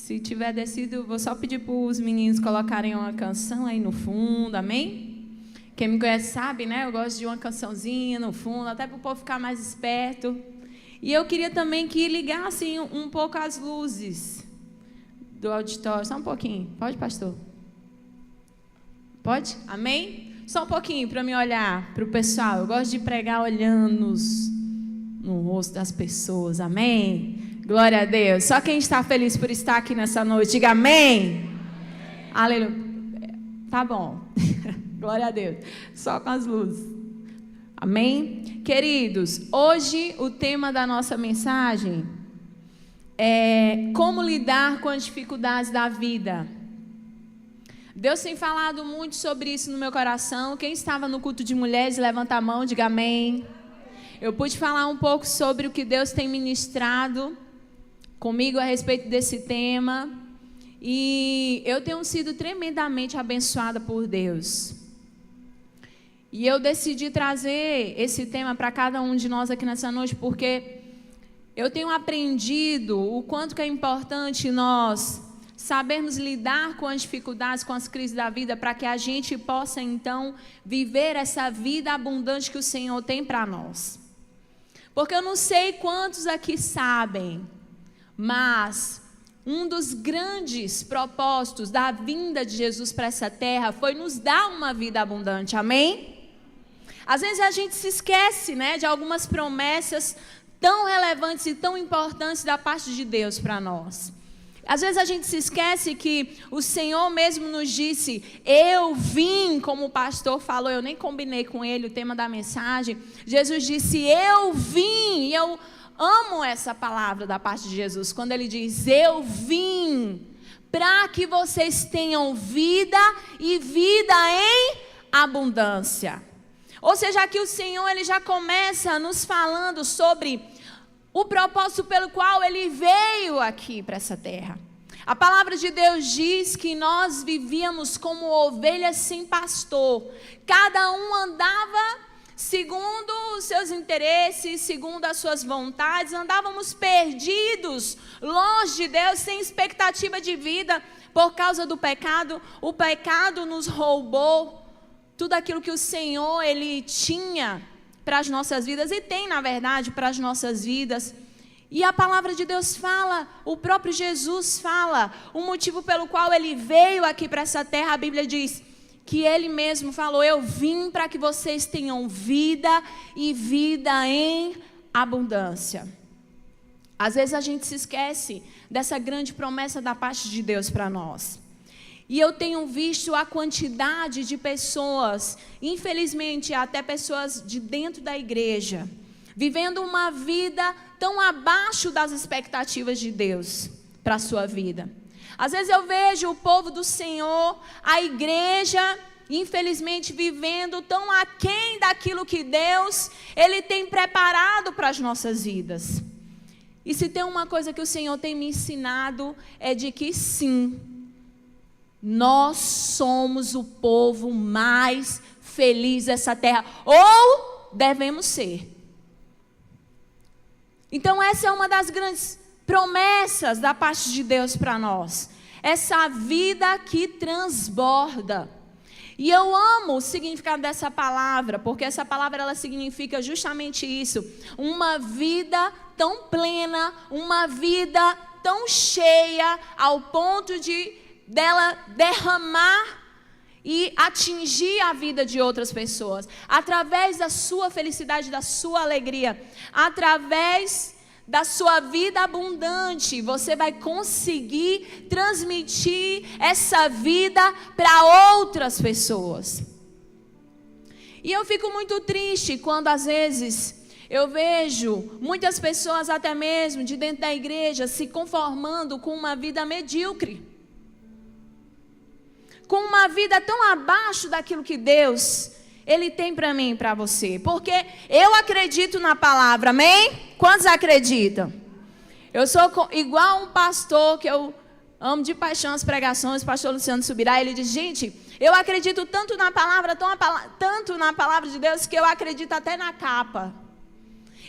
Se tiver descido, vou só pedir para os meninos colocarem uma canção aí no fundo, amém? Quem me conhece sabe, né? Eu gosto de uma cançãozinha no fundo, até para o povo ficar mais esperto. E eu queria também que ligassem um pouco as luzes do auditório. Só um pouquinho. Pode, pastor? Pode? Amém? Só um pouquinho para me olhar para o pessoal. Eu gosto de pregar olhando no rosto das pessoas. Amém? Glória a Deus. Só quem está feliz por estar aqui nessa noite, diga amém. Aleluia. Tá bom. Glória a Deus. Só com as luzes. Amém? Queridos, hoje o tema da nossa mensagem é como lidar com as dificuldades da vida. Deus tem falado muito sobre isso no meu coração. Quem estava no culto de mulheres, levanta a mão, diga amém. Eu pude falar um pouco sobre o que Deus tem ministrado comigo a respeito desse tema. E eu tenho sido tremendamente abençoada por Deus. E eu decidi trazer esse tema para cada um de nós aqui nessa noite, porque eu tenho aprendido o quanto que é importante nós sabermos lidar com as dificuldades, com as crises da vida, para que a gente possa, então, viver essa vida abundante que o Senhor tem para nós. Porque eu não sei quantos aqui sabem, mas um dos grandes propósitos da vinda de Jesus para essa terra foi nos dar uma vida abundante, amém? Às vezes a gente se esquece, né, de algumas promessas tão relevantes e tão importantes da parte de Deus para nós. Às vezes a gente se esquece que o Senhor mesmo nos disse, eu vim, como o pastor falou, eu nem combinei com ele o tema da mensagem. Jesus disse, eu vim, e eu amo essa palavra da parte de Jesus, quando ele diz, eu vim, para que vocês tenham vida e vida em abundância. Ou seja, aqui o Senhor ele já começa nos falando sobre o propósito pelo qual ele veio aqui para essa terra. A palavra de Deus diz que nós vivíamos como ovelhas sem pastor. Cada um andava segundo os seus interesses, segundo as suas vontades. Andávamos perdidos, longe de Deus, sem expectativa de vida por causa do pecado. O pecado nos roubou tudo aquilo que o Senhor ele tinha para as nossas vidas, e tem na verdade para as nossas vidas. E a palavra de Deus fala, o próprio Jesus fala, o motivo pelo qual ele veio aqui para essa terra. A Bíblia diz que ele mesmo falou, eu vim para que vocês tenham vida e vida em abundância. Às vezes a gente se esquece dessa grande promessa da parte de Deus para nós. E eu tenho visto a quantidade de pessoas, infelizmente até pessoas de dentro da igreja, vivendo uma vida tão abaixo das expectativas de Deus para a sua vida. Às vezes eu vejo o povo do Senhor, a igreja, infelizmente vivendo tão aquém daquilo que Deus ele tem preparado para as nossas vidas. E se tem uma coisa que o Senhor tem me ensinado, é de que sim, nós somos o povo mais feliz dessa terra, ou devemos ser. Então essa é uma das grandes promessas da parte de Deus para nós, essa vida que transborda. E eu amo o significado dessa palavra, porque essa palavra ela significa justamente isso, uma vida tão plena, uma vida tão cheia, ao ponto de dela derramar e atingir a vida de outras pessoas, através da sua felicidade, da sua alegria, através da sua vida abundante, você vai conseguir transmitir essa vida para outras pessoas. E eu fico muito triste quando às vezes eu vejo muitas pessoas até mesmo de dentro da igreja se conformando com uma vida medíocre, com uma vida tão abaixo daquilo que Deus ele tem para mim e para você. Porque eu acredito na palavra, amém? Quantos acreditam? Eu sou igual um pastor que eu amo de paixão as pregações, o pastor Luciano Subirá. Ele diz, gente, eu acredito tanto na palavra de Deus, que eu acredito até na capa.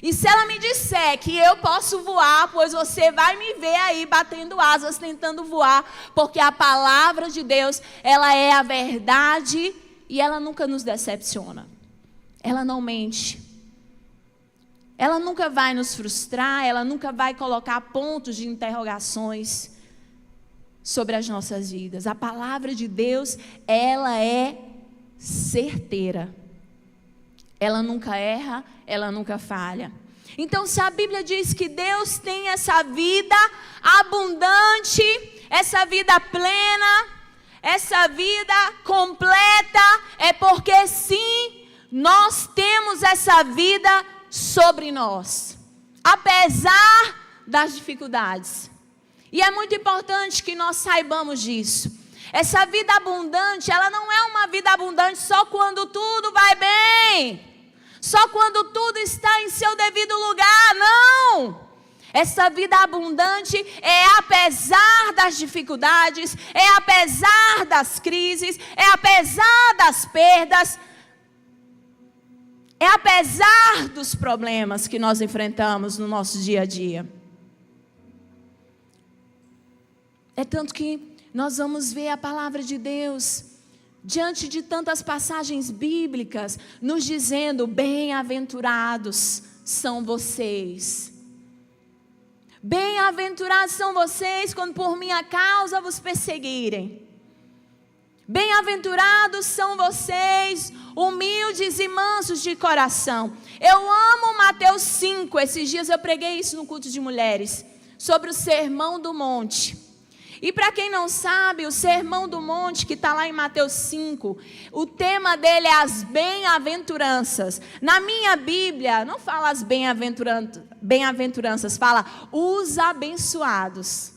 E se ela me disser que eu posso voar, pois você vai me ver aí batendo asas, tentando voar, porque a palavra de Deus, ela é a verdade e ela nunca nos decepciona. Ela não mente. Ela nunca vai nos frustrar, ela nunca vai colocar pontos de interrogações sobre as nossas vidas. A palavra de Deus, ela é certeira. Ela nunca erra, ela nunca falha. Então, se a Bíblia diz que Deus tem essa vida abundante, essa vida plena, essa vida completa, é porque sim, nós temos essa vida sobre nós, apesar das dificuldades. E é muito importante que nós saibamos disso. Essa vida abundante, ela não é uma vida abundante só quando tudo vai bem, só quando tudo está em seu devido lugar, não. Essa vida abundante é apesar das dificuldades, é apesar das crises, é apesar das perdas, é apesar dos problemas que nós enfrentamos no nosso dia a dia. É tanto que nós vamos ver a palavra de Deus, diante de tantas passagens bíblicas, nos dizendo: bem-aventurados são vocês. Bem-aventurados são vocês quando por minha causa vos perseguirem. Bem-aventurados são vocês, humildes e mansos de coração. Eu amo Mateus 5, esses dias eu preguei isso no culto de mulheres, sobre o Sermão do Monte. E para quem não sabe, o Sermão do Monte, que está lá em Mateus 5, o tema dele é as bem-aventuranças. Na minha Bíblia, não fala as bem-aventuranças, fala os abençoados.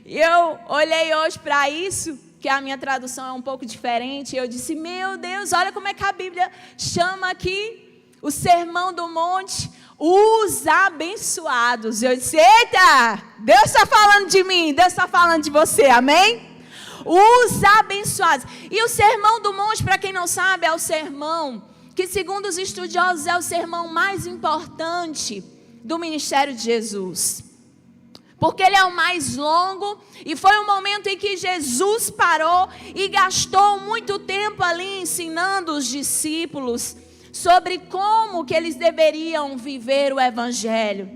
E eu olhei hoje para isso, que a minha tradução é um pouco diferente, e eu disse: meu Deus, olha como é que a Bíblia chama aqui o Sermão do Monte, os abençoados. Eu disse: eita, Deus está falando de mim, Deus está falando de você, amém? Os abençoados. E o Sermão do Monte, para quem não sabe, é o sermão que, segundo os estudiosos, é o sermão mais importante do ministério de Jesus, porque ele é o mais longo, e foi um momento em que Jesus parou e gastou muito tempo ali ensinando os discípulos sobre como que eles deveriam viver o Evangelho.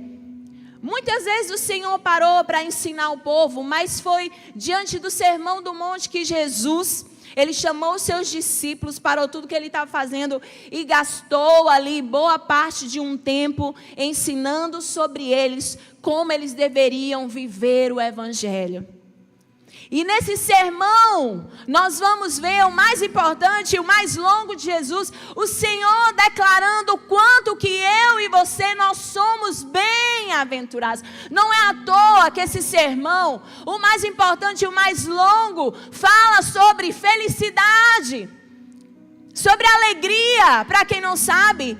Muitas vezes o Senhor parou para ensinar o povo, mas foi diante do Sermão do Monte que Jesus, ele chamou os seus discípulos, parou tudo que ele estava fazendo e gastou ali boa parte de um tempo ensinando sobre eles como eles deveriam viver o Evangelho. E nesse sermão, nós vamos ver o mais importante, o mais longo de Jesus, o Senhor declarando o quanto que eu e você, nós somos bem-aventurados. Não é à toa que esse sermão, o mais importante e o mais longo, fala sobre felicidade, sobre alegria. Para quem não sabe,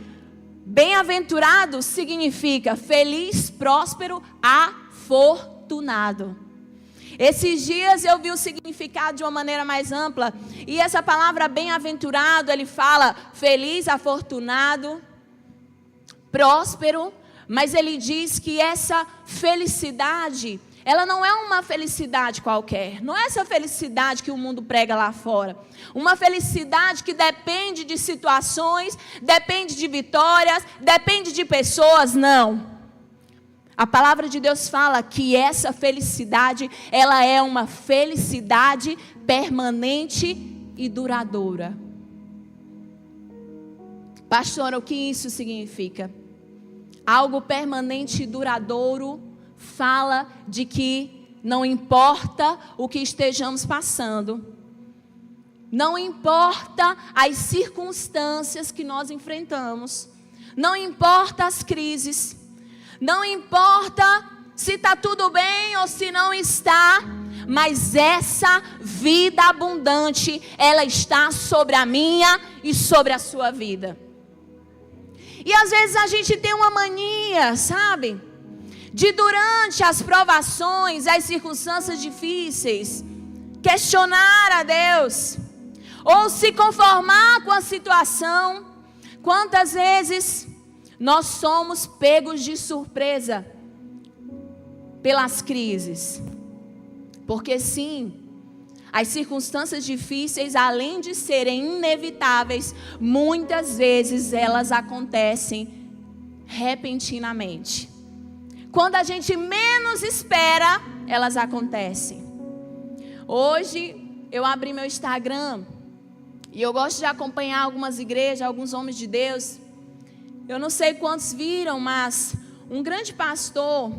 bem-aventurado significa feliz, próspero, afortunado. Esses dias eu vi o significado de uma maneira mais ampla, e essa palavra bem-aventurado, ele fala feliz, afortunado, próspero, mas ele diz que essa felicidade, ela não é uma felicidade qualquer, não é essa felicidade que o mundo prega lá fora, uma felicidade que depende de situações, depende de vitórias, depende de pessoas, não. A palavra de Deus fala que essa felicidade, ela é uma felicidade permanente e duradoura. Pastor, o que isso significa? Algo permanente e duradouro fala de que não importa o que estejamos passando, não importa as circunstâncias que nós enfrentamos, não importa as crises, não importa se está tudo bem ou se não está, mas essa vida abundante, ela está sobre a minha e sobre a sua vida. E às vezes a gente tem uma mania, sabe? De durante as provações, as circunstâncias difíceis, questionar a Deus, ou se conformar com a situação. Quantas vezes nós somos pegos de surpresa pelas crises. Porque sim, as circunstâncias difíceis, além de serem inevitáveis, muitas vezes elas acontecem repentinamente. Quando a gente menos espera, elas acontecem. Hoje eu abri meu Instagram e eu gosto de acompanhar algumas igrejas, alguns homens de Deus. Eu não sei quantos viram, mas um grande pastor,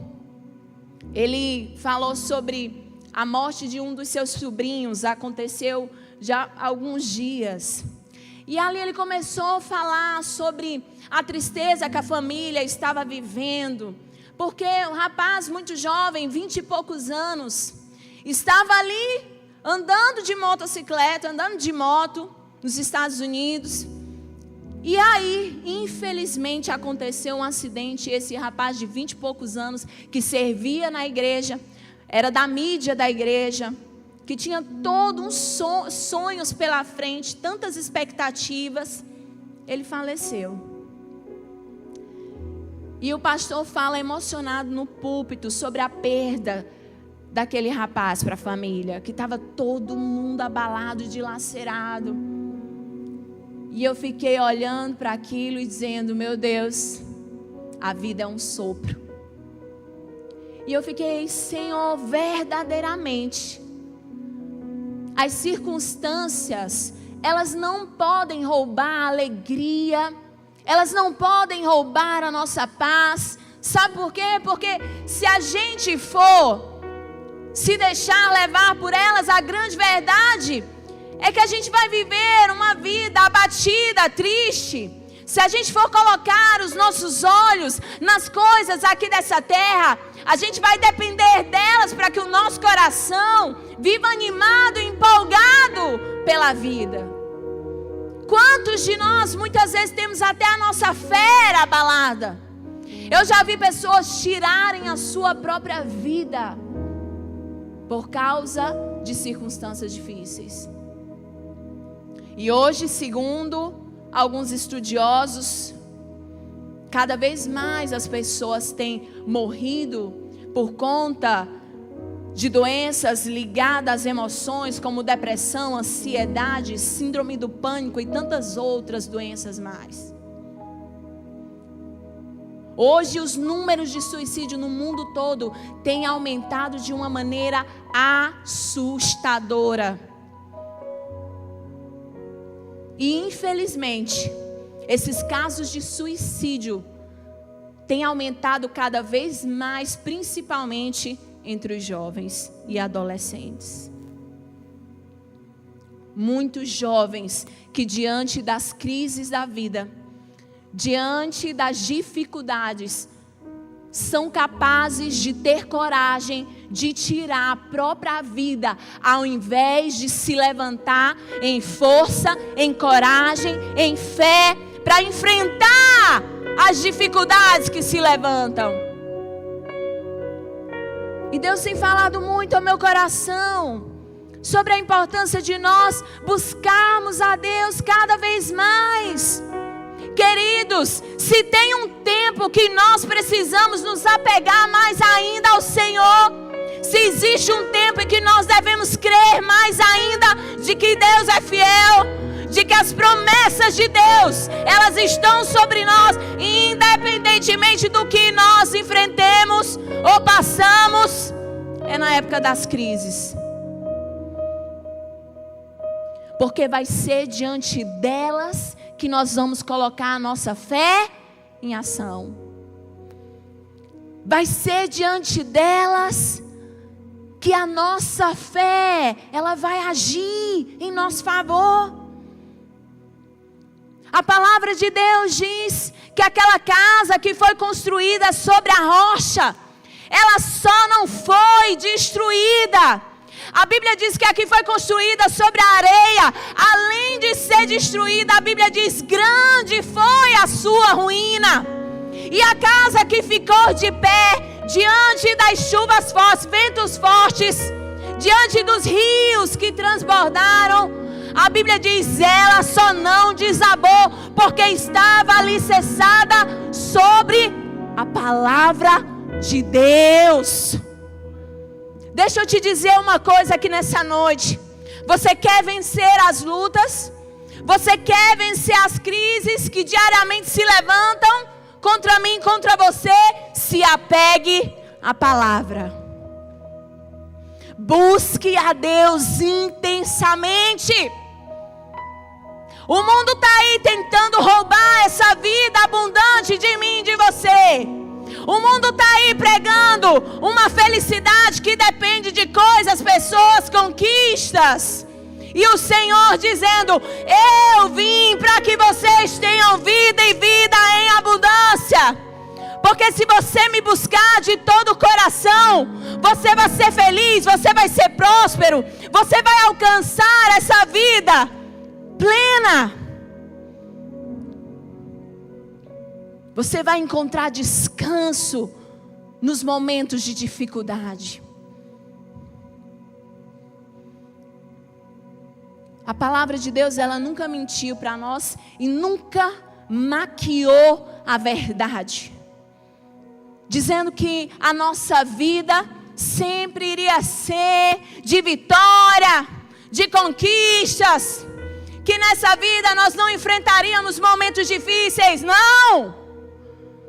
ele falou sobre a morte de um dos seus sobrinhos. Aconteceu já há alguns dias. E ali ele começou a falar sobre a tristeza que a família estava vivendo. Porque um rapaz muito jovem, 20 e poucos anos, estava ali andando de motocicleta, andando de moto nos Estados Unidos. E aí, infelizmente, aconteceu um acidente. Esse rapaz de 20 e poucos anos, que servia na igreja, era da mídia da igreja, que tinha todos uns sonhos pela frente, tantas expectativas, ele faleceu. E o pastor fala emocionado no púlpito sobre a perda daquele rapaz para a família, que estava todo mundo abalado, dilacerado. E eu fiquei olhando para aquilo e dizendo: meu Deus, a vida é um sopro. E eu fiquei: Senhor, verdadeiramente, as circunstâncias, elas não podem roubar a alegria, elas não podem roubar a nossa paz. Sabe por quê? Porque se a gente for se deixar levar por elas, a grande verdade é que a gente vai viver uma vida abatida, triste. Se a gente for colocar os nossos olhos nas coisas aqui dessa terra, a gente vai depender delas para que o nosso coração viva animado e empolgado pela vida. Quantos de nós muitas vezes temos até a nossa fé abalada? Eu já vi pessoas tirarem a sua própria vida por causa de circunstâncias difíceis. E hoje, segundo alguns estudiosos, cada vez mais as pessoas têm morrido por conta de doenças ligadas às emoções, como depressão, ansiedade, síndrome do pânico e tantas outras doenças mais. Hoje os números de suicídio no mundo todo têm aumentado de uma maneira assustadora. E infelizmente, esses casos de suicídio têm aumentado cada vez mais, principalmente entre os jovens e adolescentes. Muitos jovens que, diante das crises da vida, diante das dificuldades, são capazes de ter coragem de tirar a própria vida, ao invés de se levantar em força, em coragem, em fé, para enfrentar as dificuldades que se levantam. E Deus tem falado muito ao meu coração sobre a importância de nós buscarmos a Deus cada vez mais. Queridos, se tem um tempo que nós precisamos nos apegar mais ainda ao Senhor, se existe um tempo em que nós devemos crer mais ainda de que Deus é fiel, de que as promessas de Deus, elas estão sobre nós, independentemente do que nós enfrentemos ou passamos, é na época das crises. Porque vai ser diante delas que nós vamos colocar a nossa fé em ação. Vai ser diante delas que a nossa fé, ela vai agir em nosso favor. A palavra de Deus diz que aquela casa que foi construída sobre a rocha, ela só não foi destruída. A Bíblia diz que aqui foi construída sobre a areia. Além de ser destruída, a Bíblia diz: grande foi a sua ruína. E a casa que ficou de pé diante das chuvas fortes, ventos fortes, diante dos rios que transbordaram, A Bíblia diz, ela só não desabou porque estava alicerçada sobre a palavra de Deus. Deixa eu te dizer uma coisa aqui nessa noite. Você quer vencer as lutas? Você quer vencer as crises que diariamente se levantam contra mim, contra você? Se apegue à palavra. Busque a Deus intensamente. O mundo está aí tentando roubar essa vida abundante de mim e de você. O mundo está aí pregando uma felicidade que depende de coisas, pessoas, conquistas. E o Senhor dizendo, eu vim para que vocês tenham vida e vida em abundância. Porque se você me buscar de todo o coração, você vai ser feliz, você vai ser próspero, você vai alcançar essa vida plena. Você vai encontrar descanso nos momentos de dificuldade. A palavra de Deus, ela nunca mentiu para nós e nunca maquiou a verdade, dizendo que a nossa vida sempre iria ser de vitória, de conquistas, que nessa vida nós não enfrentaríamos momentos difíceis. Não!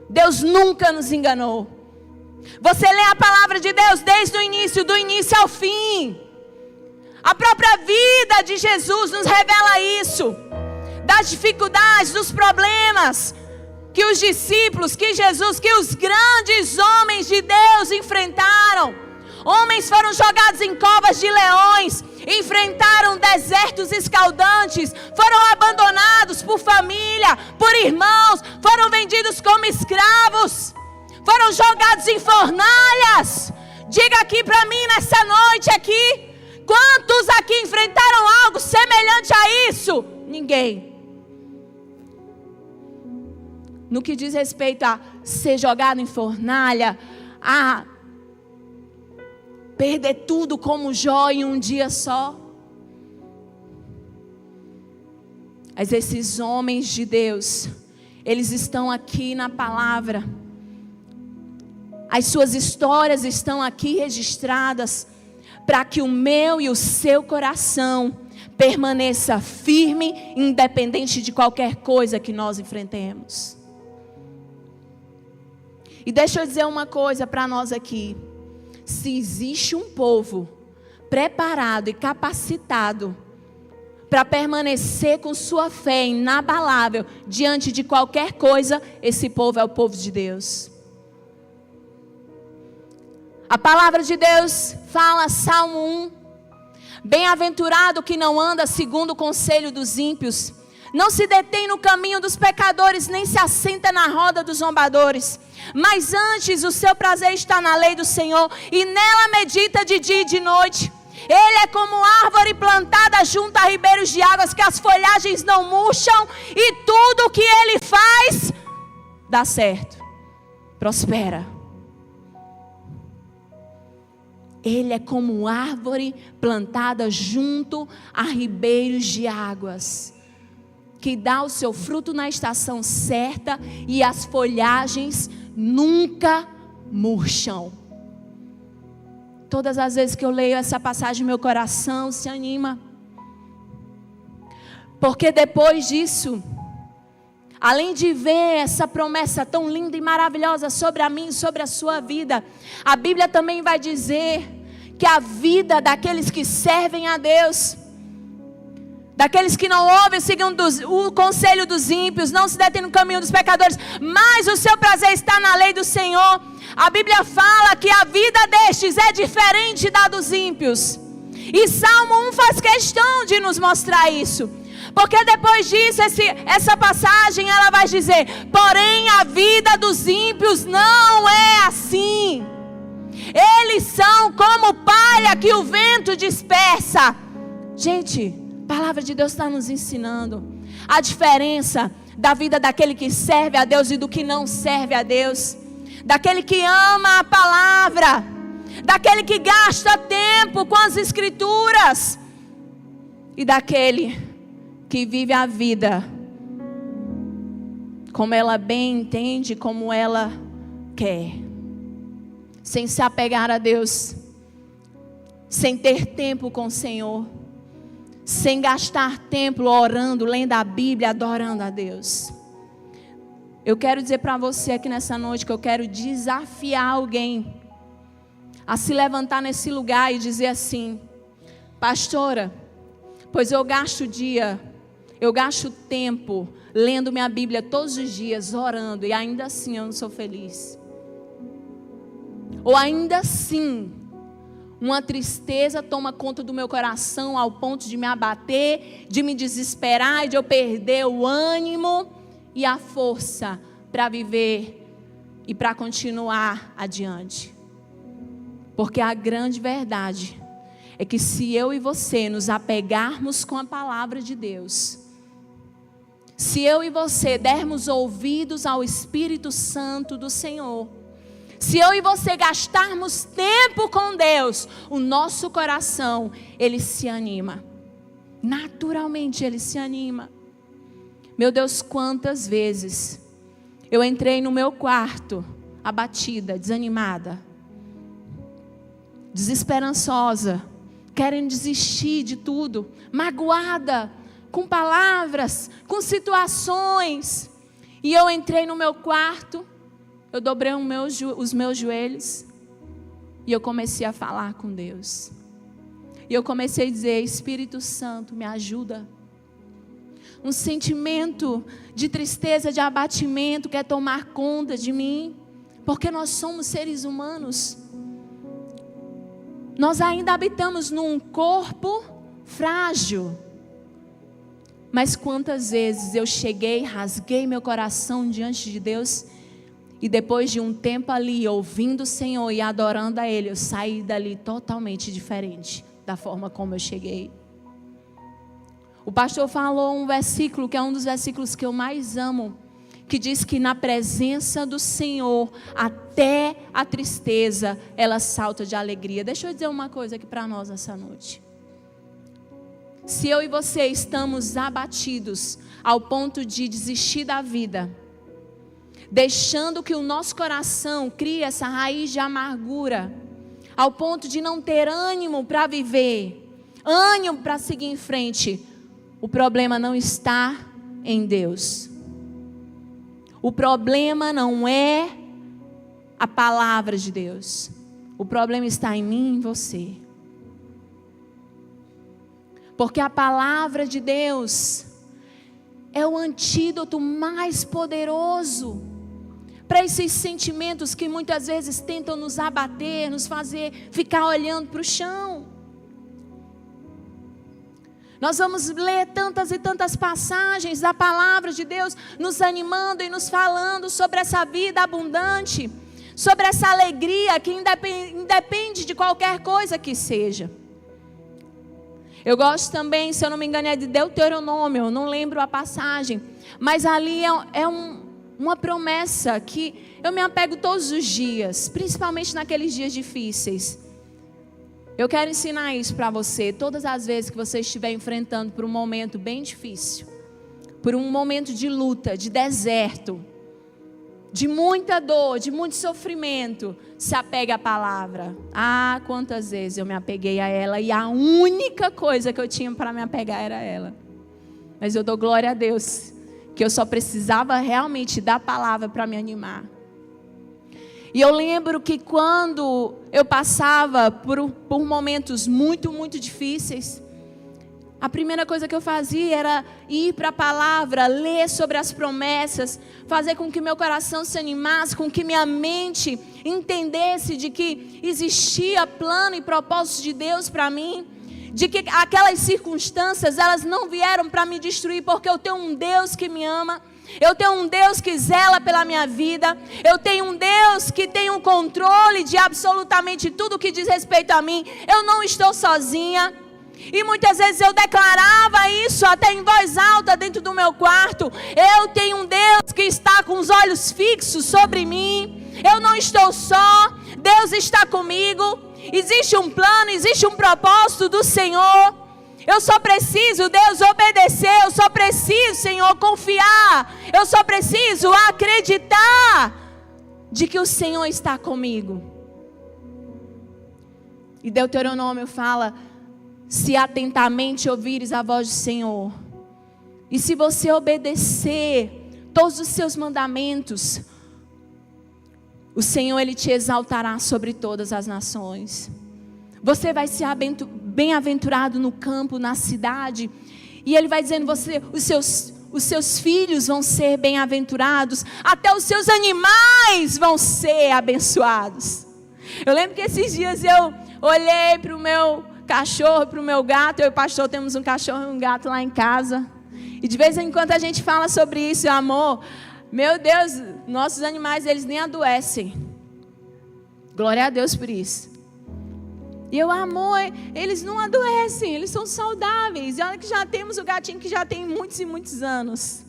Deus nunca nos enganou. Você lê a palavra de Deus desde o início, do início ao fim. A própria vida de Jesus nos revela isso. Das dificuldades, dos problemas que os discípulos, que Jesus, que os grandes homens de Deus enfrentaram. Homens foram jogados em covas de leões, enfrentaram desertos escaldantes, foram abandonados por família, por irmãos, foram vendidos como escravos, foram jogados em fornalhas. Diga aqui para mim nessa noite aqui, quantos aqui enfrentaram algo semelhante a isso? Ninguém. No que diz respeito a ser jogado em fornalha, a perder tudo como Jó em um dia só. Mas esses homens de Deus, eles estão aqui na palavra. As suas histórias estão aqui registradas para que o meu e o seu coração permaneça firme, independente de qualquer coisa que nós enfrentemos. E deixa eu dizer uma coisa para nós aqui. Se existe um povo preparado e capacitado para permanecer com sua fé inabalável diante de qualquer coisa, esse povo é o povo de Deus. A palavra de Deus fala, Salmo 1, bem-aventurado que não anda segundo o conselho dos ímpios, não se detém no caminho dos pecadores, nem se assenta na roda dos zombadores. Mas antes o seu prazer está na lei do Senhor, e nela medita de dia e de noite. Ele é como árvore plantada junto a ribeiros de águas, que as folhagens não murcham, e tudo o que ele faz, dá certo, prospera. Ele é como árvore plantada junto a ribeiros de águas, que dá o seu fruto na estação certa, e as folhagens nunca murcham. Todas as vezes que eu leio essa passagem, meu coração se anima. Porque depois disso, além de ver essa promessa tão linda e maravilhosa sobre a mim e sobre a sua vida, a Bíblia também vai dizer que a vida daqueles que servem a Deus, daqueles que não ouvem segundo o conselho dos ímpios, não se detêm no caminho dos pecadores, mas o seu prazer está na lei do Senhor. A Bíblia fala que a vida destes é diferente da dos ímpios. E Salmo 1 faz questão de nos mostrar isso. Porque depois disso, essa passagem, ela vai dizer, porém a vida dos ímpios não é assim. Eles são como palha que o vento dispersa. Gente, a palavra de Deus está nos ensinando a diferença da vida daquele que serve a Deus e do que não serve a Deus. Daquele que ama a palavra, daquele que gasta tempo com as escrituras, e daquele que vive a vida como ela bem entende, como ela quer, sem se apegar a Deus, sem ter tempo com o Senhor, sem gastar tempo orando, lendo a Bíblia, adorando a Deus. Eu quero dizer para você aqui nessa noite que eu quero desafiar alguém a se levantar nesse lugar e dizer assim: pastora, pois eu gasto tempo lendo minha Bíblia todos os dias, orando, e ainda assim eu não sou feliz. Ou ainda assim, uma tristeza toma conta do meu coração ao ponto de me abater, de me desesperar e de eu perder o ânimo e a força para viver e para continuar adiante. Porque a grande verdade é que se eu e você nos apegarmos com a palavra de Deus, se eu e você dermos ouvidos ao Espírito Santo do Senhor, se eu e você gastarmos tempo com Deus, o nosso coração, ele se anima. Naturalmente ele se anima. Meu Deus, quantas vezes eu entrei no meu quarto abatida, desanimada, desesperançosa, querendo desistir de tudo, magoada, com palavras, com situações. E eu entrei no meu quarto, eu dobrei os meus joelhos e eu comecei a falar com Deus. E eu comecei a dizer: Espírito Santo, me ajuda. Um sentimento de tristeza, de abatimento quer tomar conta de mim, porque nós somos seres humanos. Nós ainda habitamos num corpo frágil. Mas quantas vezes eu cheguei, rasguei meu coração diante de Deus, e depois de um tempo ali, ouvindo o Senhor e adorando a Ele, eu saí dali totalmente diferente da forma como eu cheguei. O pastor falou um versículo, que é um dos versículos que eu mais amo, que diz que na presença do Senhor, até a tristeza, ela salta de alegria. Deixa eu dizer uma coisa aqui para nós nessa noite. Se eu e você estamos abatidos ao ponto de desistir da vida, deixando que o nosso coração crie essa raiz de amargura, ao ponto de não ter ânimo para viver, ânimo para seguir em frente, o problema não está em Deus. O problema não é a palavra de Deus. O problema está em mim e em você. Porque a palavra de Deus é o antídoto mais poderoso para esses sentimentos que muitas vezes tentam nos abater, nos fazer ficar olhando para o chão. Nós vamos ler tantas e tantas passagens da palavra de Deus, nos animando e nos falando sobre essa vida abundante, sobre essa alegria que independe de qualquer coisa que seja. Eu gosto também, se eu não me engano, é de Deuteronômio, eu não lembro a passagem, mas ali é uma promessa que eu me apego todos os dias, principalmente naqueles dias difíceis. Eu quero ensinar isso para você, todas as vezes que você estiver enfrentando por um momento bem difícil, por um momento de luta, de deserto, de muita dor, de muito sofrimento, se apegue à palavra. Ah, quantas vezes eu me apeguei a ela e a única coisa que eu tinha para me apegar era ela. Mas eu dou glória a Deus, que eu só precisava realmente da palavra para me animar. E eu lembro que quando eu passava por momentos muito, muito difíceis, a primeira coisa que eu fazia era ir para a palavra, ler sobre as promessas, fazer com que meu coração se animasse, com que minha mente entendesse de que existia plano e propósito de Deus para mim, de que aquelas circunstâncias, elas não vieram para me destruir, porque eu tenho um Deus que me ama. Eu tenho um Deus que zela pela minha vida. Eu tenho um Deus que tem um controle de absolutamente tudo que diz respeito a mim. Eu não estou sozinha. E muitas vezes eu declarava isso até em voz alta dentro do meu quarto. Eu tenho um Deus que está com os olhos fixos sobre mim. Eu não estou só. Deus está comigo. Existe um plano, existe um propósito do Senhor. Eu só preciso, Deus, obedecer. Eu só preciso, Senhor, confiar. Eu só preciso acreditar de que o Senhor está comigo. E Deuteronômio fala: se atentamente ouvires a voz do Senhor, e se você obedecer todos os seus mandamentos, o Senhor, Ele te exaltará sobre todas as nações. Você vai ser bem-aventurado no campo, na cidade. E Ele vai dizendo, os seus filhos vão ser bem-aventurados. Até os seus animais vão ser abençoados. Eu lembro que esses dias eu olhei para o meu cachorro, para o meu gato. Eu e o pastor temos um cachorro e um gato lá em casa. E de vez em quando a gente fala sobre isso, amor. Meu Deus, nossos animais, eles nem adoecem. Glória a Deus por isso. E eu, amor, eles não adoecem, eles são saudáveis. E olha que já temos o gatinho que já tem muitos e muitos anos.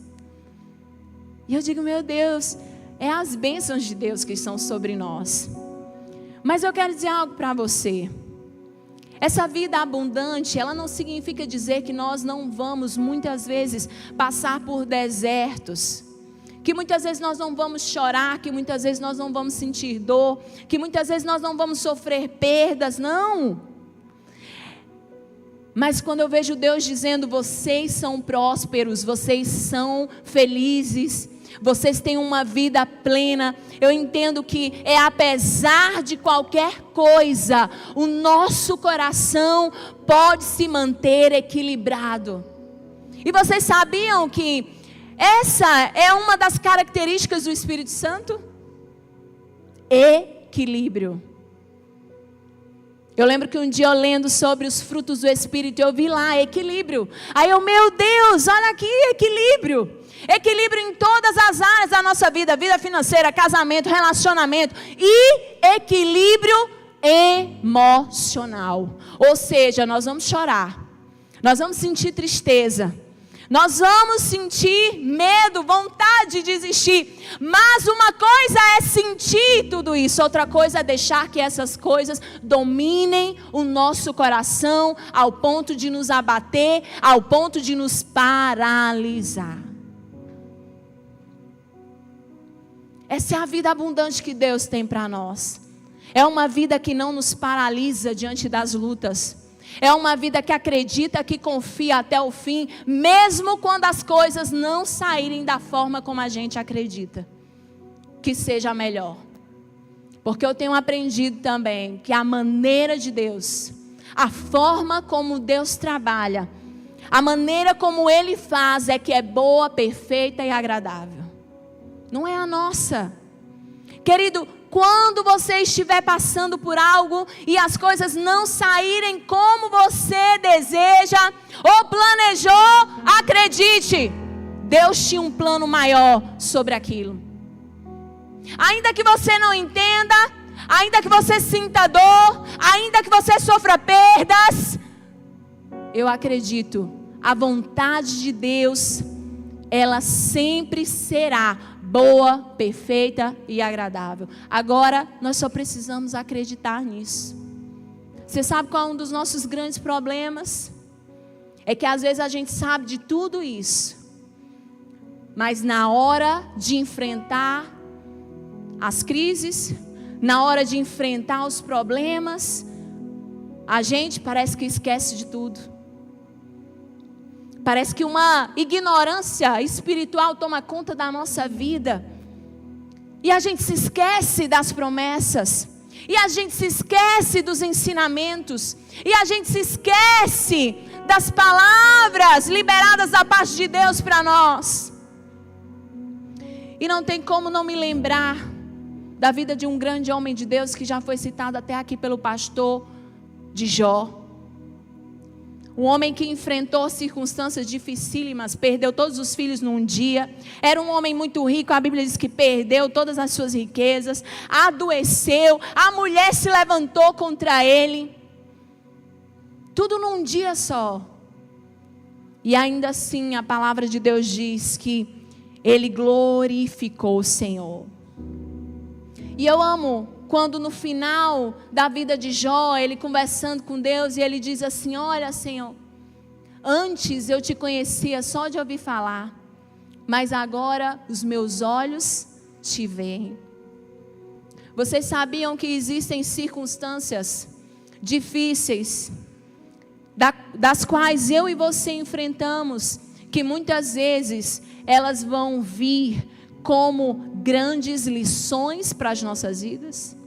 E eu digo, meu Deus, é as bênçãos de Deus que estão sobre nós. Mas eu quero dizer algo para você. Essa vida abundante, ela não significa dizer que nós não vamos muitas vezes passar por desertos. Que muitas vezes nós não vamos chorar, que muitas vezes nós não vamos sentir dor, que muitas vezes nós não vamos sofrer perdas, não. Mas quando eu vejo Deus dizendo, vocês são prósperos, vocês são felizes, vocês têm uma vida plena, eu entendo que é apesar de qualquer coisa, o nosso coração pode se manter equilibrado. E vocês sabiam que essa é uma das características do Espírito Santo? Equilíbrio. Eu lembro que um dia eu lendo sobre os frutos do Espírito, eu vi lá, equilíbrio. Aí eu, meu Deus, olha aqui, equilíbrio. Equilíbrio em todas as áreas da nossa vida. Vida financeira, casamento, relacionamento. E equilíbrio emocional. Ou seja, nós vamos chorar. Nós vamos sentir tristeza. Nós vamos sentir medo, vontade de desistir. Mas uma coisa é sentir tudo isso. Outra coisa é deixar que essas coisas dominem o nosso coração ao ponto de nos abater, ao ponto de nos paralisar. Essa é a vida abundante que Deus tem para nós. É uma vida que não nos paralisa diante das lutas. É uma vida que acredita, que confia até o fim, mesmo quando as coisas não saírem da forma como a gente acredita que seja melhor. Porque eu tenho aprendido também que a maneira de Deus, a forma como Deus trabalha, a maneira como Ele faz é que é boa, perfeita e agradável. Não é a nossa. Querido, quando você estiver passando por algo e as coisas não saírem como você deseja ou planejou, acredite, Deus tinha um plano maior sobre aquilo. Ainda que você não entenda, ainda que você sinta dor, ainda que você sofra perdas, eu acredito, a vontade de Deus, ela sempre será boa, perfeita e agradável. Agora, nós só precisamos acreditar nisso. Você sabe qual é um dos nossos grandes problemas? É que às vezes a gente sabe de tudo isso, mas na hora de enfrentar as crises, na hora de enfrentar os problemas, a gente parece que esquece de tudo. Parece que uma ignorância espiritual toma conta da nossa vida. E a gente se esquece das promessas. E a gente se esquece dos ensinamentos. E a gente se esquece das palavras liberadas da parte de Deus para nós. E não tem como não me lembrar da vida de um grande homem de Deus que já foi citado até aqui pelo pastor, de Jó. Um homem que enfrentou circunstâncias dificílimas, perdeu todos os filhos num dia, era um homem muito rico, a Bíblia diz que perdeu todas as suas riquezas, adoeceu, a mulher se levantou contra ele, tudo num dia só. E ainda assim a palavra de Deus diz que ele glorificou o Senhor. E eu amo quando no final da vida de Jó, ele conversando com Deus, e ele diz assim: olha, Senhor, Antes eu te conhecia só de ouvir falar, mas agora os meus olhos te veem. Vocês sabiam que existem circunstâncias difíceis, das quais eu e você enfrentamos, que muitas vezes elas vão vir como grandes lições para as nossas vidas?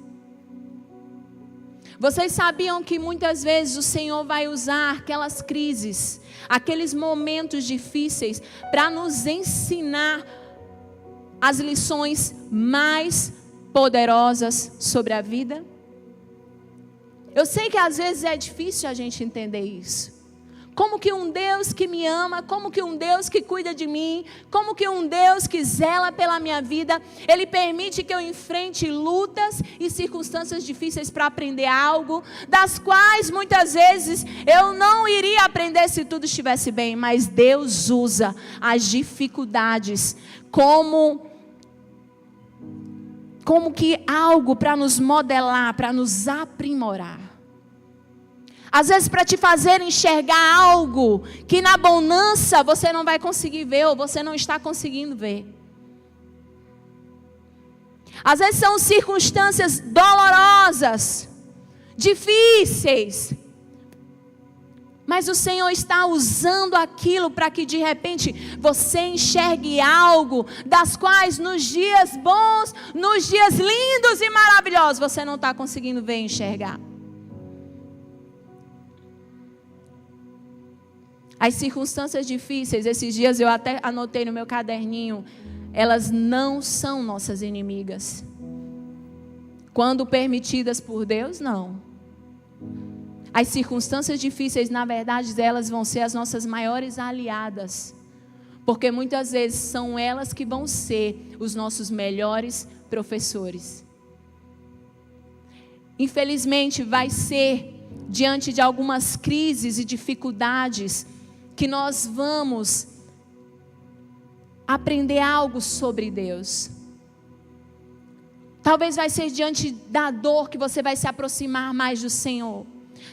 Vocês sabiam que muitas vezes o Senhor vai usar aquelas crises, aqueles momentos difíceis, para nos ensinar as lições mais poderosas sobre a vida? Eu sei que às vezes é difícil a gente entender isso. Como que um Deus que me ama, como que um Deus que cuida de mim, como que um Deus que zela pela minha vida, Ele permite que eu enfrente lutas e circunstâncias difíceis para aprender algo, das quais muitas vezes eu não iria aprender se tudo estivesse bem, mas Deus usa as dificuldades como que algo para nos modelar, para nos aprimorar. Às vezes para te fazer enxergar algo que na bonança você não vai conseguir ver, ou você não está conseguindo ver. Às vezes são circunstâncias dolorosas, difíceis, mas o Senhor está usando aquilo para que de repente você enxergue algo das quais nos dias bons, nos dias lindos e maravilhosos, você não está conseguindo ver e enxergar. As circunstâncias difíceis, esses dias eu até anotei no meu caderninho, elas não são nossas inimigas. Quando permitidas por Deus, não. As circunstâncias difíceis, na verdade, elas vão ser as nossas maiores aliadas. Porque muitas vezes são elas que vão ser os nossos melhores professores. Infelizmente, vai ser diante de algumas crises e dificuldades que nós vamos aprender algo sobre Deus. Talvez vai ser diante da dor que você vai se aproximar mais do Senhor.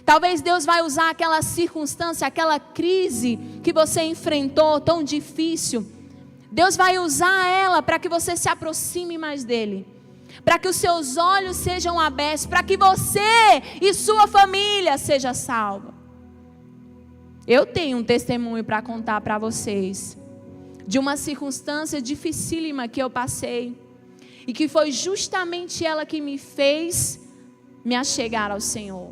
Talvez Deus vai usar aquela circunstância, aquela crise que você enfrentou tão difícil. Deus vai usar ela para que você se aproxime mais dEle. Para que os seus olhos sejam abertos, para que você e sua família sejam salvos. Eu tenho um testemunho para contar para vocês, de uma circunstância dificílima que eu passei, e que foi justamente ela que me fez me achegar ao Senhor.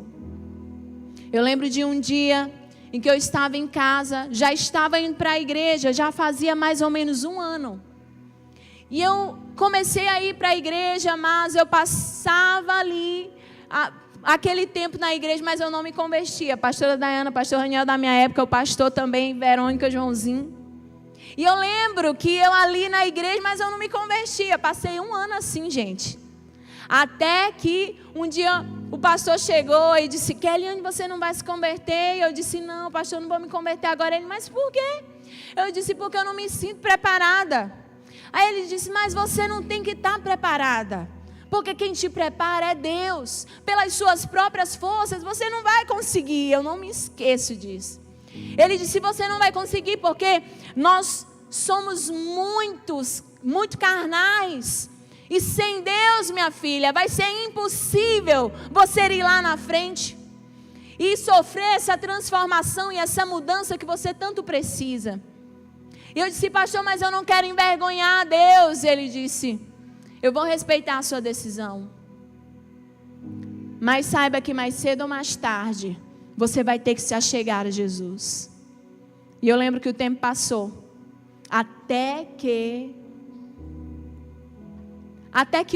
Eu lembro de um dia em que eu estava em casa, já estava indo para a igreja, já fazia mais ou menos 1 ano. E eu comecei a ir para a igreja, mas eu passava ali aquele tempo na igreja, mas eu não me convertia. A pastora Dayana, pastor Raniel da minha época, o pastor também, Verônica, Joãozinho. E eu lembro que eu ali na igreja, mas eu não me convertia. Passei 1 ano assim, gente. Até que um dia o pastor chegou e disse: Kelly, você não vai se converter? E eu disse: não, pastor, não vou me converter agora. Ele: mas por quê? Eu disse: porque eu não me sinto preparada. Aí ele disse: mas você não tem que estar preparada. Porque quem te prepara é Deus. Pelas suas próprias forças você não vai conseguir. Eu não me esqueço disso. Ele disse: você não vai conseguir porque nós somos muito carnais. E sem Deus, minha filha, vai ser impossível você ir lá na frente e sofrer essa transformação e essa mudança que você tanto precisa. E eu disse: pastor, mas eu não quero envergonhar a Deus. Ele disse: eu vou respeitar a sua decisão, mas saiba que mais cedo ou mais tarde você vai ter que se achegar a Jesus. E eu lembro que o tempo passou, até que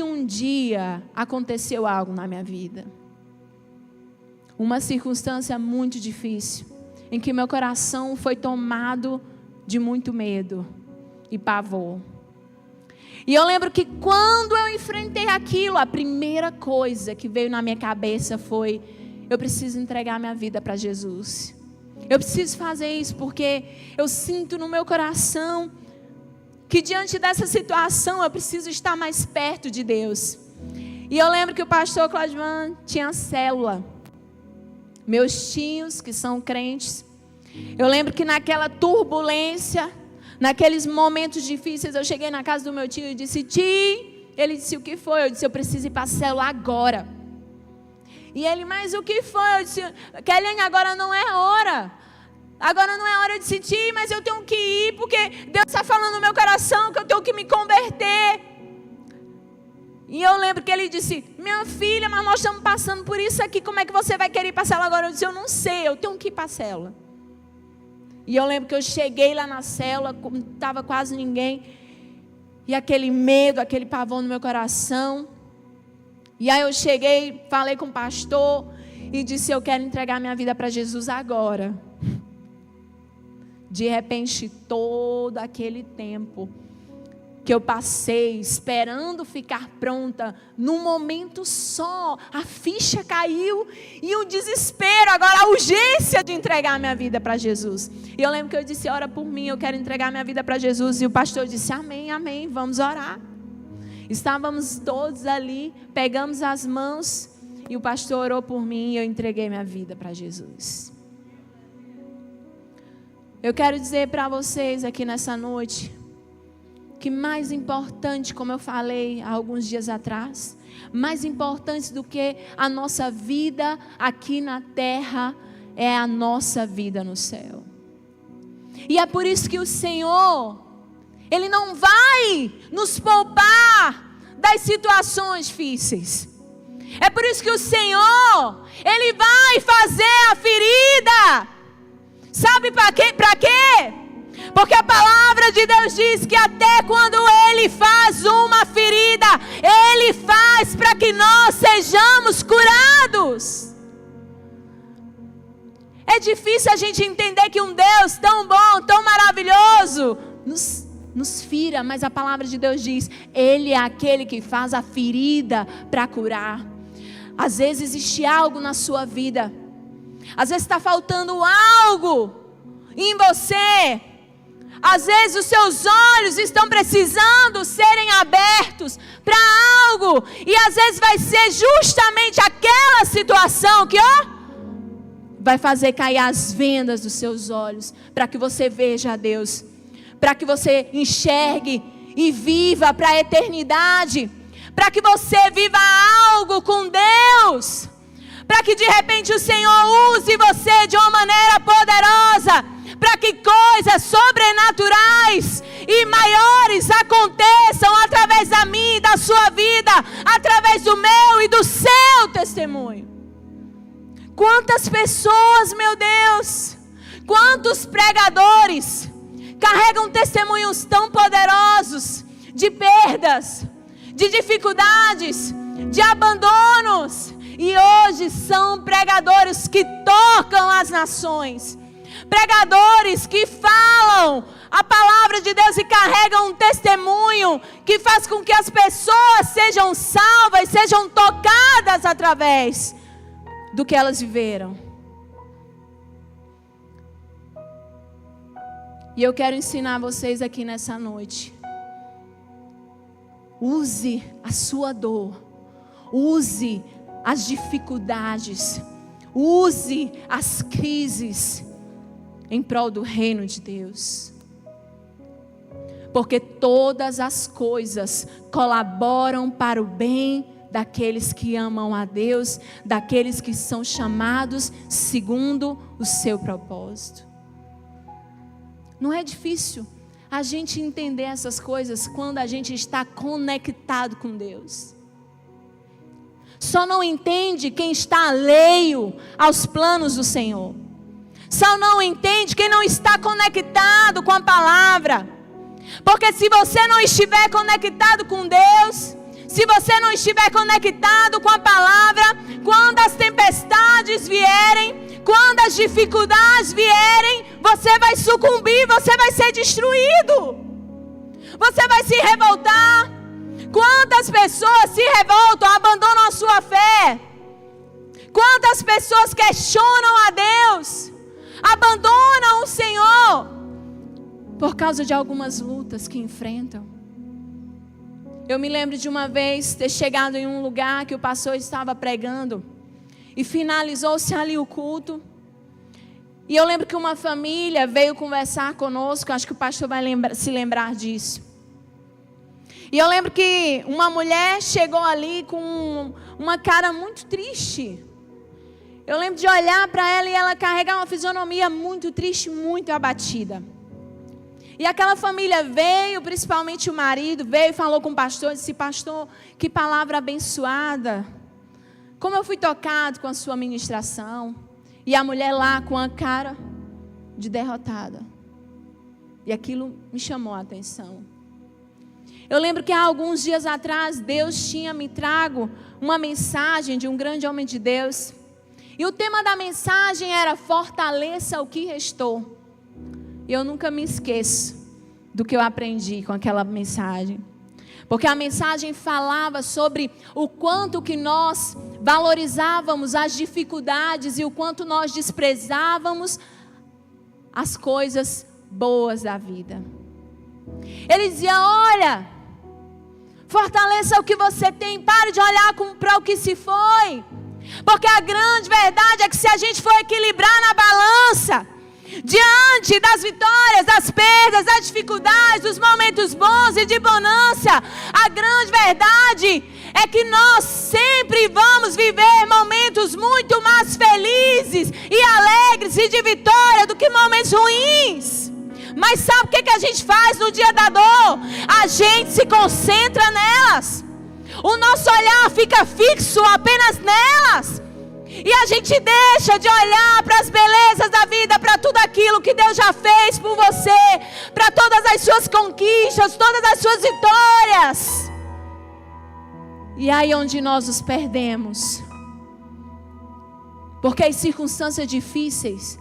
um dia aconteceu algo na minha vida. Uma circunstância muito difícil, em que meu coração foi tomado de muito medo e pavor. E eu lembro que quando eu enfrentei aquilo, a primeira coisa que veio na minha cabeça foi: eu preciso entregar minha vida para Jesus. Eu preciso fazer isso porque eu sinto no meu coração que diante dessa situação eu preciso estar mais perto de Deus. E eu lembro que o pastor Claudivan tinha célula. Meus tios, que são crentes, Eu lembro que naquela turbulência, naqueles momentos difíceis, eu cheguei na casa do meu tio e disse: tio, ele disse: o que foi? Eu disse: eu preciso ir para a célula agora. E ele: mas o que foi? Eu disse: Kellen, agora não é hora. Agora não é hora. Eu disse: tio, mas eu tenho que ir, porque Deus está falando no meu coração que eu tenho que me converter. E eu lembro que ele disse: minha filha, mas nós estamos passando por isso aqui, como é que você vai querer ir para a célula agora? Eu disse: eu não sei, eu tenho que ir para a célula. E eu lembro que eu cheguei lá na célula, não estava quase ninguém, e aquele medo, aquele pavor no meu coração. E aí eu cheguei, falei com o pastor e disse: eu quero entregar minha vida para Jesus agora. De repente, todo aquele tempo que eu passei esperando ficar pronta, num momento só, a ficha caiu e o desespero, agora a urgência de entregar minha vida para Jesus. E eu lembro que eu disse: ora por mim, eu quero entregar minha vida para Jesus. E o pastor disse: amém, amém, vamos orar. Estávamos todos ali, pegamos as mãos e o pastor orou por mim e eu entreguei minha vida para Jesus. Eu quero dizer para vocês aqui nessa noite que mais importante, como eu falei há alguns dias atrás, mais importante do que a nossa vida aqui na terra é a nossa vida no céu. E é por isso que o Senhor, Ele não vai nos poupar das situações difíceis. É por isso que o Senhor, Ele vai fazer a ferida. Sabe para quê? Para quê? Porque a palavra de Deus diz que até quando Ele faz uma ferida, Ele faz para que nós sejamos curados. É difícil a gente entender que um Deus tão bom, tão maravilhoso, nos fira, mas a palavra de Deus diz: Ele é aquele que faz a ferida para curar. Às vezes existe algo na sua vida, às vezes está faltando algo em você. Às vezes os seus olhos estão precisando serem abertos para algo. E às vezes vai ser justamente aquela situação que vai fazer cair as vendas dos seus olhos, para que você veja a Deus, para que você enxergue e viva para a eternidade, para que você viva algo com Deus, para que de repente o Senhor use você de uma maneira poderosa, para que coisas sobrenaturais e maiores aconteçam através da minha e da sua vida, através do meu e do seu testemunho. Quantas pessoas, meu Deus, quantos pregadores carregam testemunhos tão poderosos de perdas, de dificuldades, de abandonos, e hoje são pregadores que tocam as nações. Pregadores que falam a palavra de Deus e carregam um testemunho que faz com que as pessoas sejam salvas, sejam tocadas através do que elas viveram. E eu quero ensinar vocês aqui nessa noite: use a sua dor, use as dificuldades, use as crises em prol do reino de Deus. Porque todas as coisas colaboram para o bem daqueles que amam a Deus, daqueles que são chamados segundo o seu propósito. Não é difícil a gente entender essas coisas quando a gente está conectado com Deus. Só não entende quem está alheio aos planos do Senhor. Só não entende quem não está conectado com a palavra. Porque se você não estiver conectado com Deus, se você não estiver conectado com a palavra, quando as tempestades vierem, quando as dificuldades vierem, você vai sucumbir, você vai ser destruído. Você vai se revoltar. Quantas pessoas se revoltam, abandonam a sua fé? Quantas pessoas questionam a Deus, abandonam o Senhor por causa de algumas lutas que enfrentam? Eu me lembro de uma vez ter chegado em um lugar que o pastor estava pregando e finalizou-se ali o culto. E eu lembro que uma família veio conversar conosco, acho que o pastor vai se lembrar disso. E eu lembro que uma mulher chegou ali com uma cara muito triste. Eu lembro de olhar para ela e ela carregar uma fisionomia muito triste, muito abatida. E aquela família veio, principalmente o marido, veio e falou com o pastor, disse: pastor, que palavra abençoada. Como eu fui tocado com a sua ministração. E a mulher lá com a cara de derrotada. E aquilo me chamou a atenção. Eu lembro que há alguns dias atrás, Deus tinha me trago uma mensagem de um grande homem de Deus. E o tema da mensagem era: fortaleça o que restou. E eu nunca me esqueço do que eu aprendi com aquela mensagem. Porque a mensagem falava sobre o quanto que nós valorizávamos as dificuldades e o quanto nós desprezávamos as coisas boas da vida. Ele dizia: olha, fortaleça o que você tem, pare de olhar para o que se foi. Porque a grande verdade é que se a gente for equilibrar na balança, diante das vitórias, das perdas, das dificuldades, dos momentos bons e de bonança, a grande verdade é que nós sempre vamos viver momentos muito mais felizes e alegres e de vitória do que momentos ruins. Mas sabe o que a gente faz no dia da dor? A gente se concentra nelas. O nosso olhar fica fixo apenas nelas. E a gente deixa de olhar para as belezas da vida, para tudo aquilo que Deus já fez por você, para todas as suas conquistas, todas as suas vitórias. E aí onde nós nos perdemos. Porque as circunstâncias difíceis,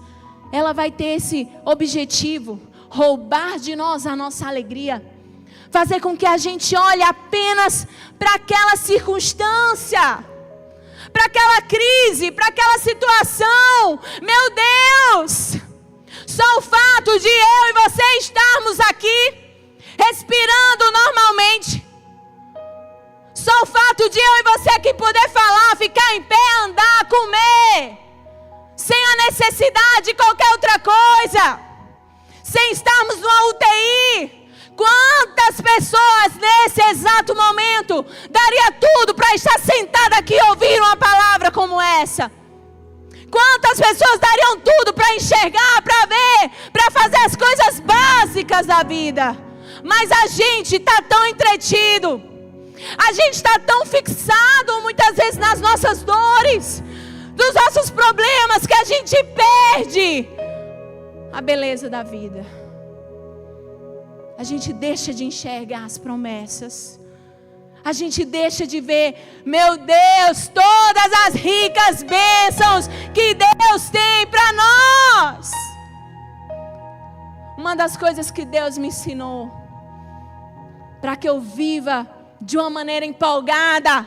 ela vai ter esse objetivo: roubar de nós a nossa alegria, fazer com que a gente olhe apenas para aquela circunstância, para aquela crise, para aquela situação. Meu Deus, só o fato de eu e você estarmos aqui, respirando normalmente, só o fato de eu e você aqui poder falar, ficar em pé, andar, comer, sem a necessidade de qualquer outra coisa, sem estarmos numa UTI. Quantas pessoas nesse exato momento daria tudo para estar sentada aqui e ouvir uma palavra como essa? Quantas pessoas dariam tudo para enxergar, para ver, para fazer as coisas básicas da vida? Mas a gente está tão entretido, a gente está tão fixado muitas vezes nas nossas dores, nos nossos problemas, que a gente perde a beleza da vida. A gente deixa de enxergar as promessas. A gente deixa de ver, meu Deus, todas as ricas bênçãos que Deus tem para nós. Uma das coisas que Deus me ensinou, para que eu viva de uma maneira empolgada: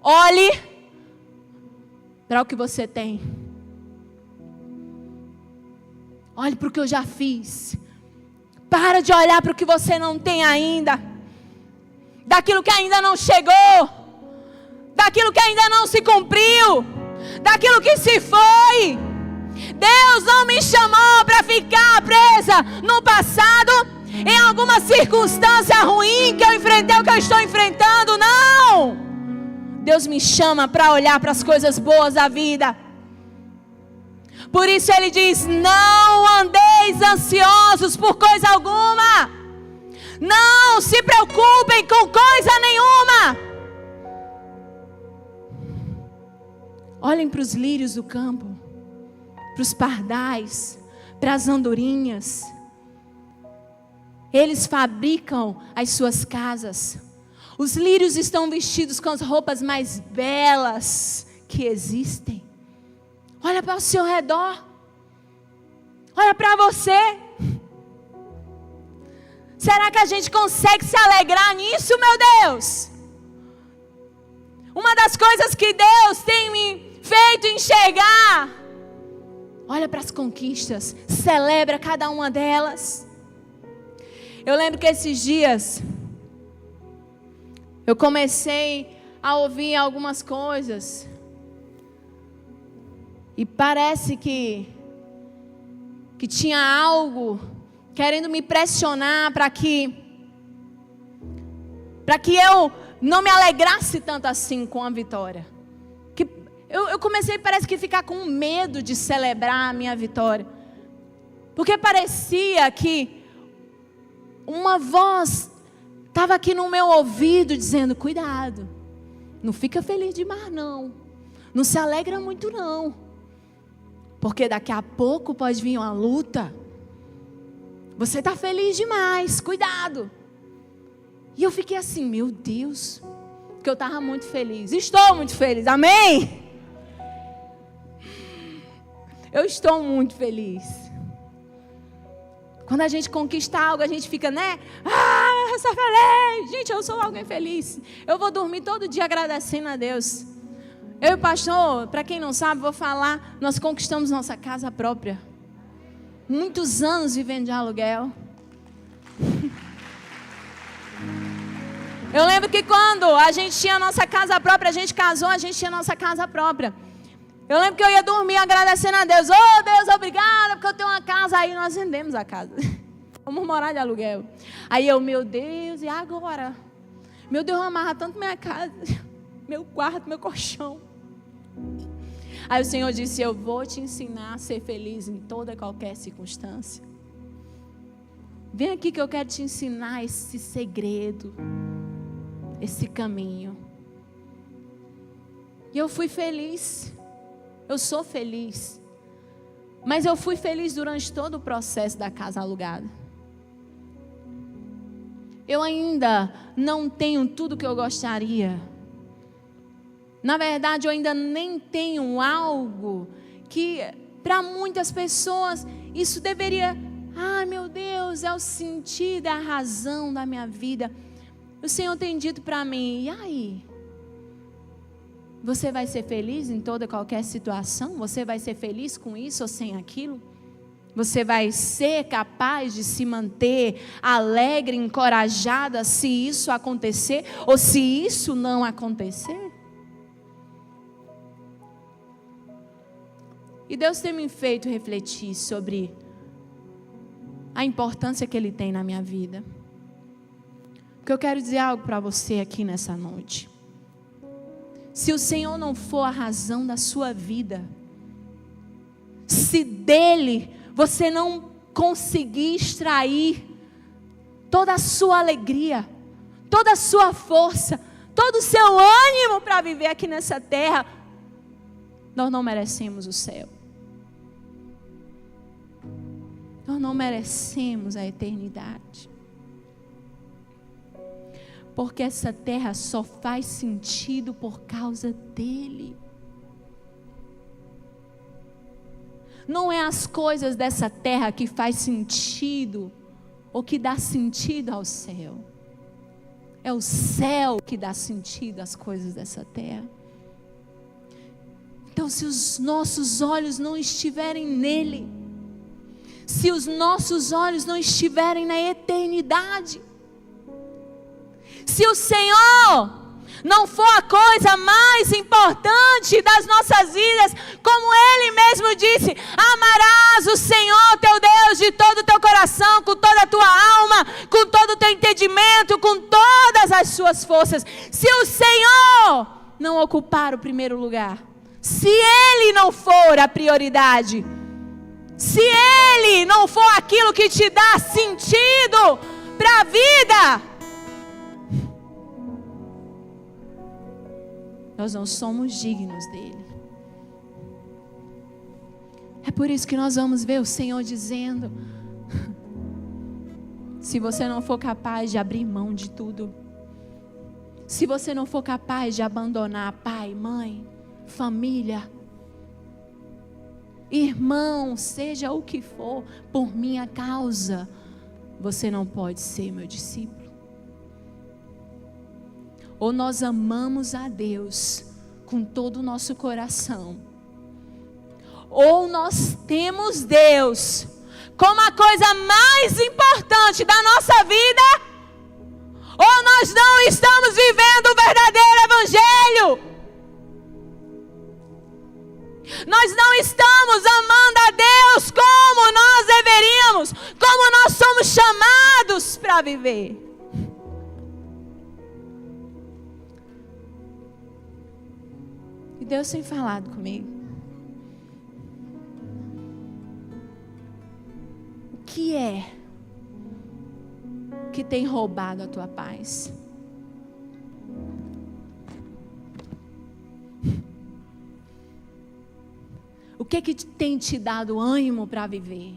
olhe para o que você tem. Olhe para o que eu já fiz. Para de olhar para o que você não tem ainda, daquilo que ainda não chegou, daquilo que ainda não se cumpriu, daquilo que se foi. Deus não me chamou para ficar presa no passado, em alguma circunstância ruim que eu enfrentei, o que eu estou enfrentando. Não! Deus me chama para olhar para as coisas boas da vida. Por isso Ele diz: não andeis ansiosos por coisa alguma. Não se preocupem com coisa nenhuma. Olhem para os lírios do campo, para os pardais, para as andorinhas. Eles fabricam as suas casas. Os lírios estão vestidos com as roupas mais belas que existem. Olha para o seu redor. Olha para você. Será que a gente consegue se alegrar nisso, meu Deus? Uma das coisas que Deus tem me feito enxergar: olha para as conquistas, celebra cada uma delas. Eu lembro que esses dias eu comecei a ouvir algumas coisas. E parece que que tinha algo querendo me pressionar para que eu não me alegrasse tanto assim com a vitória. Que eu comecei, parece que, ficar com medo de celebrar a minha vitória. Porque parecia que uma voz estava aqui no meu ouvido dizendo: cuidado, não fica feliz demais não. Não se alegra muito não. Porque daqui a pouco pode vir uma luta. Você está feliz demais, cuidado. E eu fiquei assim, meu Deus, porque eu estava muito feliz. Estou muito feliz, amém? Eu estou muito feliz. Quando a gente conquista algo, a gente fica, né? Eu sou feliz. Gente, eu sou alguém feliz. Eu vou dormir todo dia agradecendo a Deus. Eu e o pastor, para quem não sabe, vou falar, nós conquistamos nossa casa própria. Muitos anos vivendo de aluguel. Eu lembro que quando a gente tinha a nossa casa própria, a gente casou, a gente tinha a nossa casa própria. Eu lembro que eu ia dormir agradecendo a Deus. Oh, Deus, obrigada, porque eu tenho uma casa. Aí nós vendemos a casa. Vamos morar de aluguel. Aí eu, meu Deus, e agora? Meu Deus, eu amarra tanto minha casa, meu quarto, meu colchão. Aí o Senhor disse: eu vou te ensinar a ser feliz em toda e qualquer circunstância. Vem aqui que eu quero te ensinar esse segredo, esse caminho. E eu fui feliz. Eu sou feliz. Mas eu fui feliz durante todo o processo da casa alugada. Eu ainda não tenho tudo que eu gostaria. Na verdade, eu ainda nem tenho algo que, para muitas pessoas, isso deveria... meu Deus, é o sentido, é a razão da minha vida. O Senhor tem dito para mim: e aí? Você vai ser feliz em toda e qualquer situação? Você vai ser feliz com isso ou sem aquilo? Você vai ser capaz de se manter alegre, encorajada, se isso acontecer ou se isso não acontecer? E Deus tem me feito refletir sobre a importância que Ele tem na minha vida. Porque eu quero dizer algo para você aqui nessa noite. Se o Senhor não for a razão da sua vida, se dele você não conseguir extrair toda a sua alegria, toda a sua força, todo o seu ânimo para viver aqui nessa terra, nós não merecemos o céu. Nós não merecemos a eternidade. Porque essa terra só faz sentido por causa dele. Não é as coisas dessa terra que faz sentido ou que dá sentido ao céu. É o céu que dá sentido às coisas dessa terra. Então, se os nossos olhos não estiverem nele, se os nossos olhos não estiverem na eternidade, se o Senhor não for a coisa mais importante das nossas vidas, como Ele mesmo disse: amarás o Senhor teu Deus de todo o teu coração, com toda a tua alma, com todo o teu entendimento, com todas as suas forças. Se o Senhor não ocupar o primeiro lugar, se Ele não for a prioridade, se Ele não for aquilo que te dá sentido para a vida, nós não somos dignos dele. É por isso que nós vamos ver o Senhor dizendo: se você não for capaz de abrir mão de tudo, se você não for capaz de abandonar pai, mãe, família, irmão, seja o que for, por minha causa, você não pode ser meu discípulo. Ou nós amamos a Deus com todo o nosso coração, ou nós temos Deus como a coisa mais importante da nossa vida, ou nós não estamos vivendo o verdadeiro evangelho. Nós não estamos amando a Deus como nós para viver. E Deus tem falado comigo. O que é que tem roubado a tua paz? O que é que tem te dado ânimo para viver?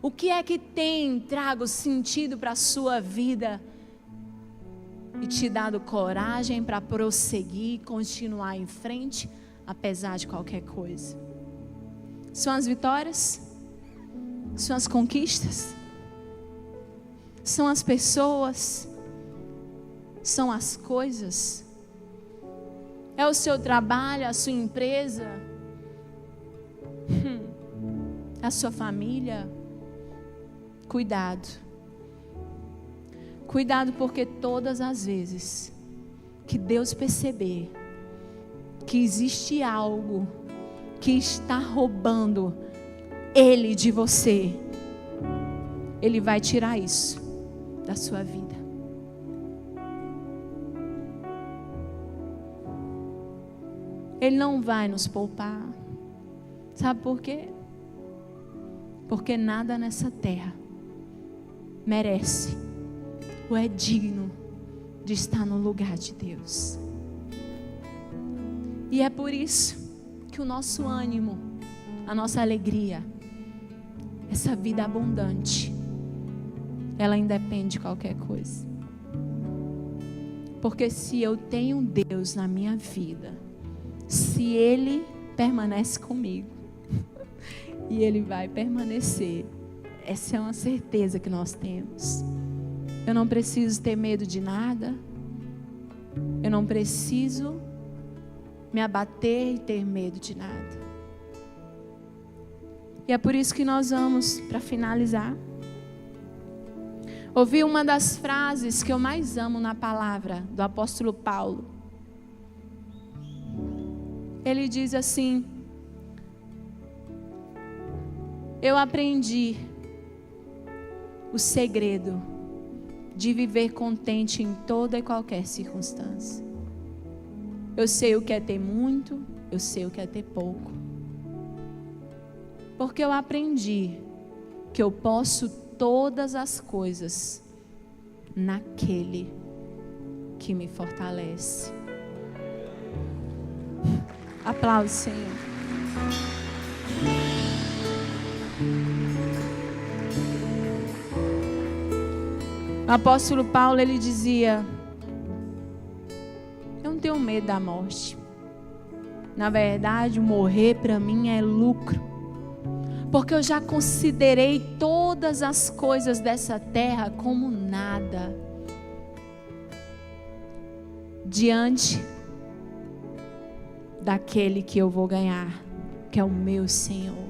O que é que tem trago sentido para a sua vida e te dado coragem para prosseguir, continuar em frente, apesar de qualquer coisa? São as vitórias? São as conquistas? São as pessoas? São as coisas? É o seu trabalho, a sua empresa? A sua família? Cuidado. Cuidado, porque todas as vezes que Deus perceber que existe algo que está roubando Ele de você, Ele vai tirar isso da sua vida. Ele não vai nos poupar. Sabe por quê? Porque nada nessa terra merece ou é digno de estar no lugar de Deus. E é por isso que o nosso ânimo, a nossa alegria, essa vida abundante, ela independe de qualquer coisa. Porque se eu tenho Deus na minha vida, se Ele permanece comigo, e Ele vai permanecer, essa é uma certeza que nós temos. Eu não preciso ter medo de nada, eu não preciso me abater e ter medo de nada. E é por isso que nós vamos, para finalizar, ouvir uma das frases que eu mais amo na palavra do apóstolo Paulo. Ele diz assim: eu aprendi o segredo de viver contente em toda e qualquer circunstância. Eu sei o que é ter muito, eu sei o que é ter pouco. Porque eu aprendi que eu posso todas as coisas naquele que me fortalece. Aplausos, Senhor. O apóstolo Paulo, ele dizia: eu não tenho medo da morte. Na verdade, morrer para mim é lucro. Porque eu já considerei todas as coisas dessa terra como nada diante daquele que eu vou ganhar, que é o meu Senhor.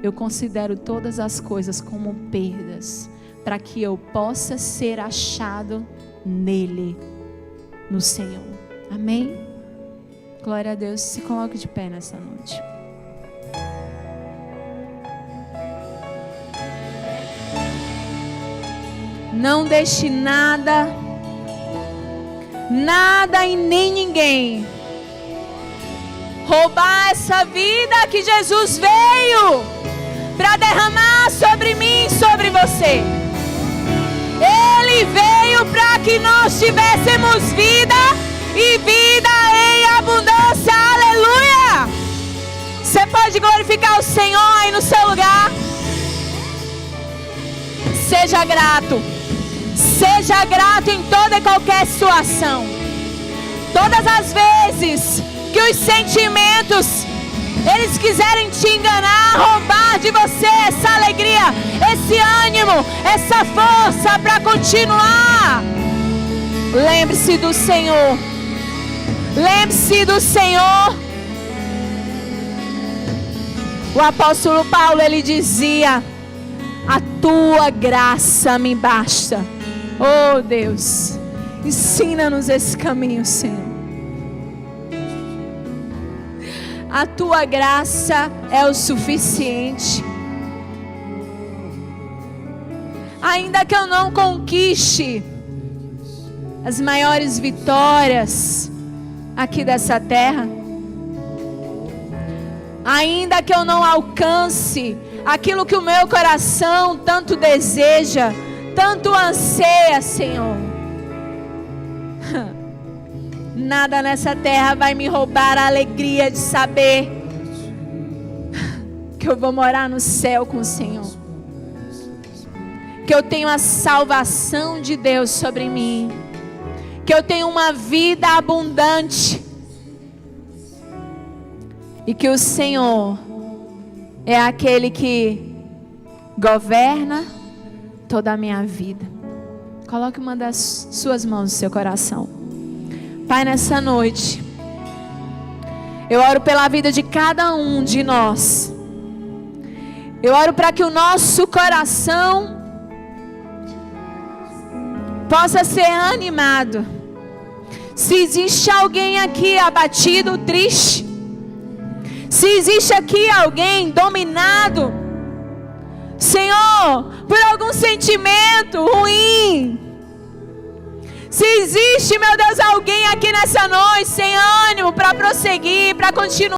Eu considero todas as coisas como perdas, para que eu possa ser achado nele, no Senhor. Amém? Glória a Deus. Se coloque de pé nessa noite. Não deixe nada e nem ninguém roubar essa vida que Jesus veio para derramar sobre mim e sobre você. Ele veio para que nós tivéssemos vida e vida em abundância. Aleluia! Você pode glorificar o Senhor aí no seu lugar. Seja grato. Seja grato em toda e qualquer situação. Todas as vezes que os sentimentos, eles quiserem te enganar, roubar de você essa alegria, esse ânimo, essa força para continuar, lembre-se do Senhor. Lembre-se do Senhor. O apóstolo Paulo, ele dizia: a tua graça me basta. Oh Deus, ensina-nos esse caminho, Senhor. A tua graça é o suficiente. Ainda que eu não conquiste as maiores vitórias aqui dessa terra, ainda que eu não alcance aquilo que o meu coração tanto deseja, tanto anseia, Senhor, nada nessa terra vai me roubar a alegria de saber que eu vou morar no céu com o Senhor, que eu tenho a salvação de Deus sobre mim, que eu tenho uma vida abundante e que o Senhor é aquele que governa toda a minha vida. Coloque uma das suas mãos no seu coração. Pai, nessa noite eu oro pela vida de cada um de nós. Eu oro para que o nosso coração possa ser animado. Se existe alguém aqui abatido, triste, se existe aqui alguém dominado, Senhor, por algum sentimento ruim, se existe, meu Deus, alguém aqui nessa noite sem ânimo para prosseguir, para continuar,